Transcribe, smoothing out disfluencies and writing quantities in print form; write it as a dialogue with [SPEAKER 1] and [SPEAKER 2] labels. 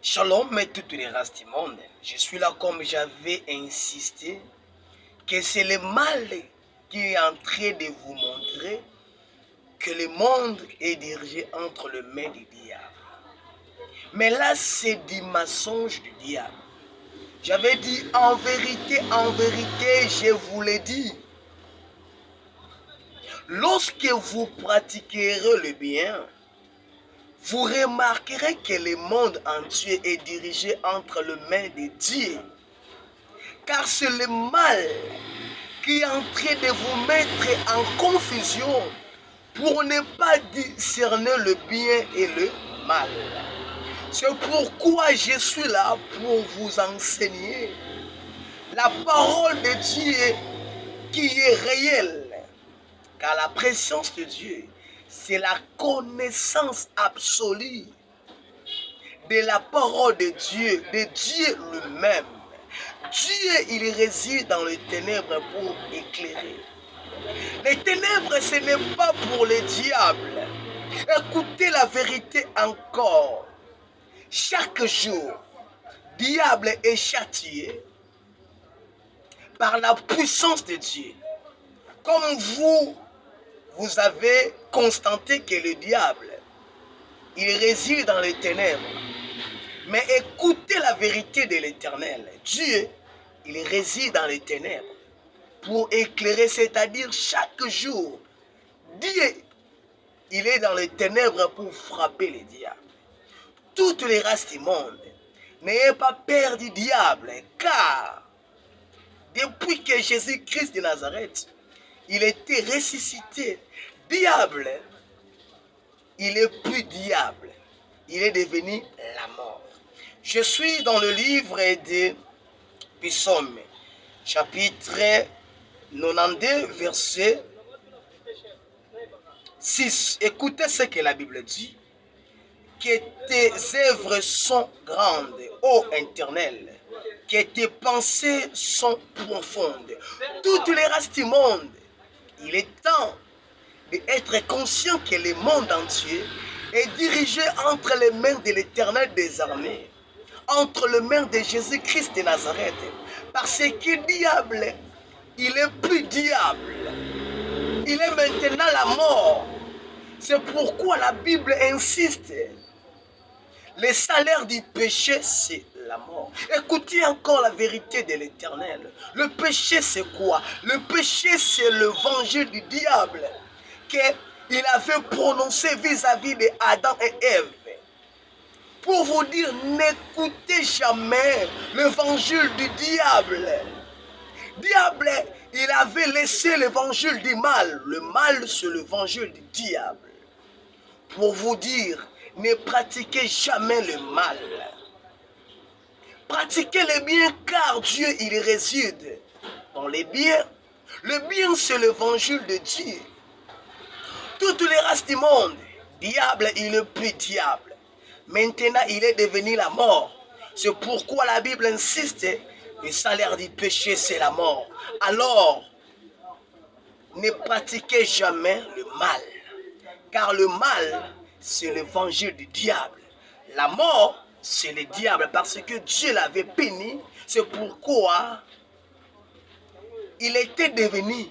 [SPEAKER 1] Shalom et toutes les races du monde. Je suis là comme j'avais insisté que c'est le mal qui est en train de vous montrer que le monde est dirigé entre le mains du diable. Mais là, c'est du mensonge du diable. J'avais dit en vérité, je vous l'ai dit. Lorsque vous pratiquerez le bien, vous remarquerez que le monde entier est dirigé entre les mains de Dieu. Car c'est le mal qui est en train de vous mettre en confusion pour ne pas discerner le bien et le mal. C'est pourquoi je suis là pour vous enseigner la parole de Dieu qui est réelle. Car la présence de Dieu, c'est la connaissance absolue de la parole de Dieu lui-même. Dieu, il réside dans les ténèbres pour éclairer. Les ténèbres, ce n'est pas pour les diables. Écoutez la vérité encore. Chaque jour, diable est châtié par la puissance de Dieu. Comme vous avez constaté que le diable, il réside dans les ténèbres. Mais écoutez la vérité de l'Éternel. Dieu, il réside dans les ténèbres pour éclairer, c'est-à-dire chaque jour. Dieu, il est dans les ténèbres pour frapper les diables. Toutes les races du monde, n'ayez pas peur du diable, car depuis que Jésus-Christ de Nazareth, il était ressuscité, diable, il est plus diable, il est devenu la mort. Je suis dans le livre de Psaume, chapitre 92, verset 6. Écoutez ce que la Bible dit. Que tes œuvres sont grandes, ô Éternel, que tes pensées sont profondes. Toutes les races du monde, il est temps d'être conscient que le monde entier est dirigé entre les mains de l'Éternel des armées, entre les mains de Jésus-Christ de Nazareth. Parce que le diable, il est plus diable. Il est maintenant la mort. C'est pourquoi la Bible insiste. Le salaire du péché, c'est la mort. Écoutez encore la vérité de l'Éternel. Le péché, c'est quoi? Le péché, c'est l'évangile du diable qu'il avait prononcé vis-à-vis d'Adam et Ève. Pour vous dire, n'écoutez jamais l'évangile du diable. Diable, il avait laissé l'évangile du mal. Le mal, c'est l'évangile du diable. Pour vous dire, ne pratiquez jamais le mal. Pratiquez le bien car Dieu, il réside dans les biens. Le bien, c'est l'évangile de Dieu. Toutes les races du monde, diable, il n'est plus diable. Maintenant, il est devenu la mort. C'est pourquoi la Bible insiste, le salaire du péché, c'est la mort. Alors, ne pratiquez jamais le mal. Car le mal, c'est l'évangile du diable. La mort, c'est le diable parce que Dieu l'avait béni. C'est pourquoi il était devenu